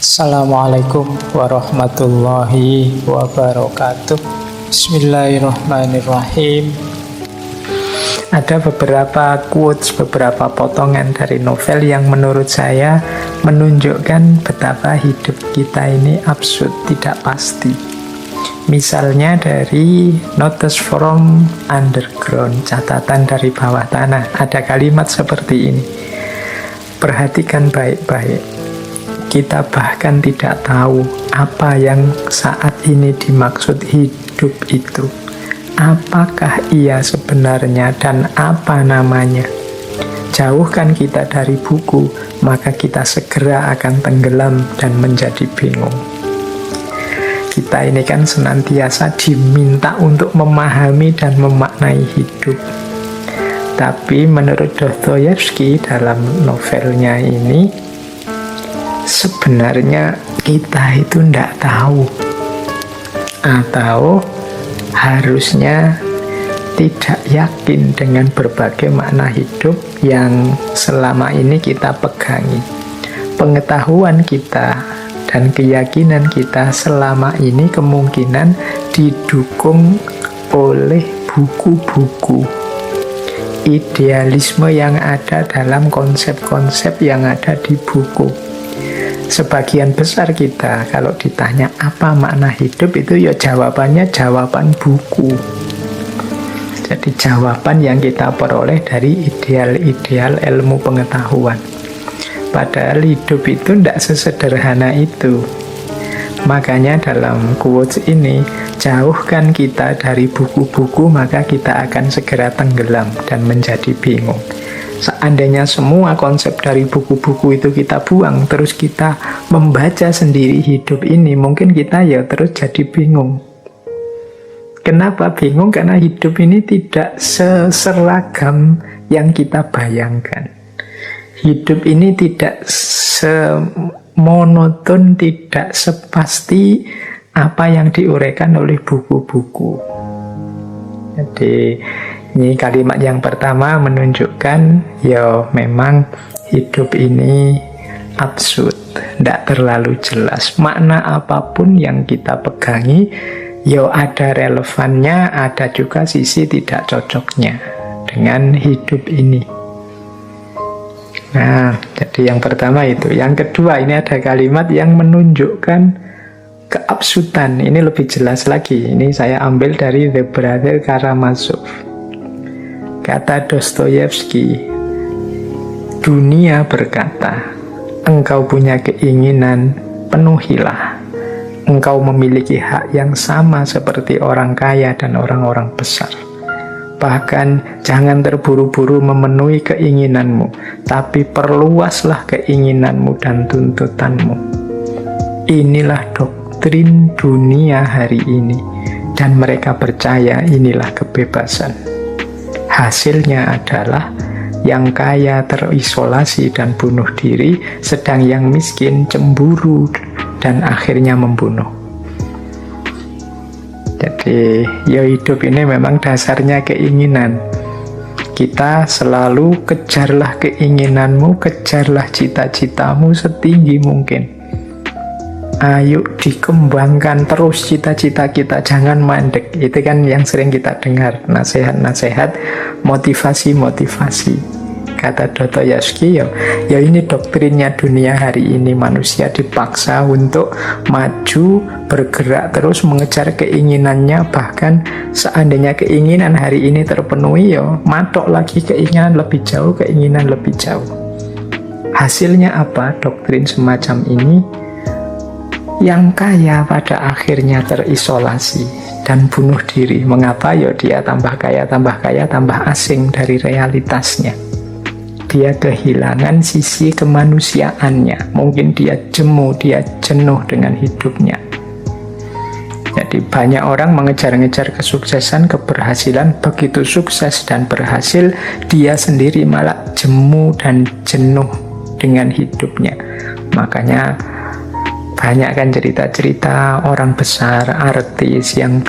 Assalamualaikum warahmatullahi wabarakatuh. Bismillahirrahmanirrahim. Ada beberapa quotes, beberapa potongan dari novel yang menurut saya menunjukkan betapa hidup kita ini absurd, tidak pasti. Misalnya dari Notes from Underground, catatan dari bawah tanah. Ada kalimat seperti ini. Perhatikan baik-baik. Kita bahkan tidak tahu apa yang saat ini dimaksud hidup itu. Apakah ia sebenarnya dan apa namanya? Jauhkan kita dari buku, maka kita segera akan tenggelam dan menjadi bingung. Kita ini kan senantiasa diminta untuk memahami dan memaknai hidup. Tapi menurut Dostoyevsky dalam novelnya ini, sebenarnya kita itu tidak tahu, atau harusnya tidak yakin dengan berbagai makna hidup yang selama ini kita pegangi. Pengetahuan kita dan keyakinan kita selama ini kemungkinan didukung oleh buku-buku, idealisme yang ada dalam konsep-konsep yang ada di buku. Sebagian besar kita kalau ditanya apa makna hidup itu ya jawabannya jawaban buku. Jadi jawaban yang kita peroleh dari ideal-ideal ilmu pengetahuan. Padahal hidup itu tidak sesederhana itu. Makanya dalam quotes ini, jauhkan kita dari buku-buku maka kita akan segera tenggelam dan menjadi bingung. Seandainya semua konsep dari buku-buku itu kita buang, terus kita membaca sendiri hidup ini, mungkin kita ya terus jadi bingung. Kenapa bingung? Karena hidup ini tidak seseragam yang kita bayangkan. Hidup ini tidak semonoton, tidak sepasti apa yang diuraikan oleh buku-buku. Jadi ini kalimat yang pertama menunjukkan ya memang hidup ini absurd, tidak terlalu jelas. Makna apapun yang kita pegangi, ya ada relevannya, ada juga sisi tidak cocoknya dengan hidup ini. Nah, jadi yang pertama itu. Yang kedua, ini ada kalimat yang menunjukkan keabsurdan. Ini lebih jelas lagi. Ini saya ambil dari The Brother Karamazov. Kata Dostoyevsky, dunia berkata, engkau punya keinginan, penuhilah. Engkau memiliki hak yang sama seperti orang kaya dan orang-orang besar. Bahkan jangan terburu-buru memenuhi keinginanmu, tapi perluaslah keinginanmu dan tuntutanmu. Inilah doktrin dunia hari ini, dan mereka percaya inilah kebebasan. Hasilnya adalah yang kaya terisolasi dan bunuh diri, sedang yang miskin cemburu dan akhirnya membunuh. Jadi ya hidup ini memang dasarnya keinginan. Kita selalu kejarlah keinginanmu, kejarlah cita-citamu setinggi mungkin. Ayo dikembangkan terus cita-cita kita, jangan mandek. Itu kan yang sering kita dengar, nasihat-nasihat, motivasi-motivasi. Kata Dostoyevsky, ya ini doktrinnya dunia hari ini. Manusia dipaksa untuk maju, bergerak terus mengejar keinginannya. Bahkan seandainya keinginan hari ini terpenuhi, ya matok lagi keinginan lebih jauh, keinginan lebih jauh. Hasilnya apa? Doktrin semacam ini, yang kaya pada akhirnya terisolasi dan bunuh diri. Mengapa? Ya dia tambah kaya, tambah asing dari realitasnya. Dia kehilangan sisi kemanusiaannya. Mungkin dia jemu, dia jenuh dengan hidupnya. Jadi banyak orang mengejar-ngejar kesuksesan, keberhasilan. Begitu sukses dan berhasil, dia sendiri malah jemu dan jenuh dengan hidupnya. Makanya banyak kan cerita-cerita orang besar, artis yang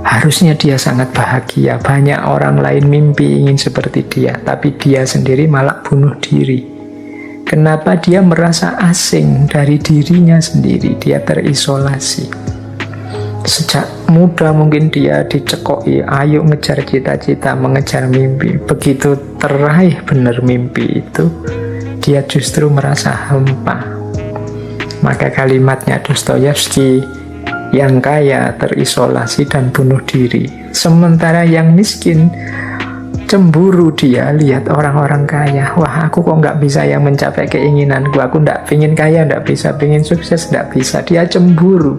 harusnya dia sangat bahagia. Banyak orang lain mimpi ingin seperti dia, tapi dia sendiri malah bunuh diri. Kenapa dia merasa asing dari dirinya sendiri? Dia terisolasi. Sejak muda mungkin dia dicekoi, ayo ngejar cita-cita, mengejar mimpi. Begitu teraih benar mimpi itu, dia justru merasa hampa. Maka kalimatnya Dostoyevsky, yang kaya terisolasi dan bunuh diri. Sementara yang miskin cemburu, dia lihat orang-orang kaya. Wah, aku kok nggak bisa yang mencapai keinginanku. Aku nggak pingin kaya, nggak bisa. Pingin sukses, nggak bisa. Dia cemburu.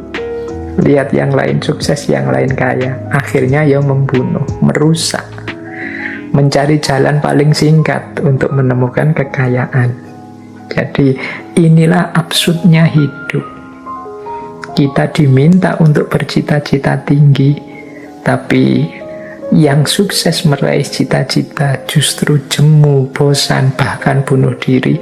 Lihat yang lain sukses, yang lain kaya. Akhirnya ya membunuh, merusak. Mencari jalan paling singkat untuk menemukan kekayaan. Jadi inilah absurdnya hidup. Kita diminta untuk bercita-cita tinggi, tapi yang sukses meraih cita-cita justru jemu, bosan, bahkan bunuh diri.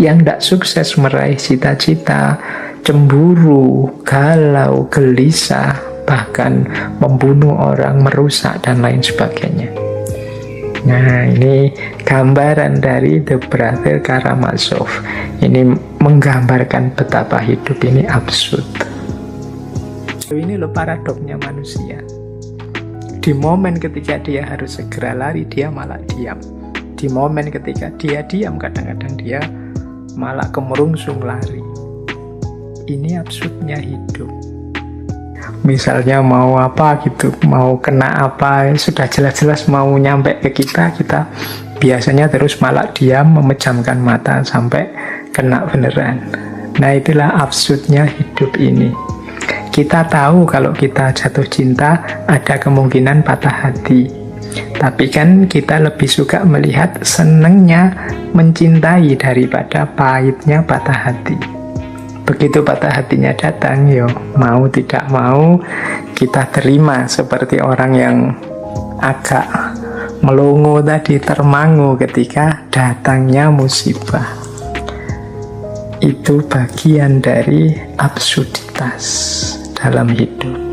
Yang tidak sukses meraih cita-cita, cemburu, galau, gelisah, bahkan membunuh orang, merusak, dan lain sebagainya. Nah, ini gambaran dari The Brother Karamazov. Ini menggambarkan betapa hidup ini absurd. Ini loh paradoksnya manusia. Di momen ketika dia harus segera lari, dia malah diam. Di momen ketika dia diam, kadang-kadang dia malah kemerungsung lari. Ini absurdnya hidup. Misalnya mau apa gitu, mau kena apa, sudah jelas-jelas mau nyampe ke kita biasanya terus malah diam, memejamkan mata sampai kena beneran. Nah, itulah absurdnya hidup ini. Kita tahu kalau kita jatuh cinta ada kemungkinan patah hati. Tapi kan kita lebih suka melihat senengnya mencintai daripada pahitnya patah hati. Begitu patah hatinya datang, yo mau tidak mau kita terima seperti orang yang agak melongo tadi, termangu ketika datangnya musibah. Itu bagian dari absurditas dalam hidup.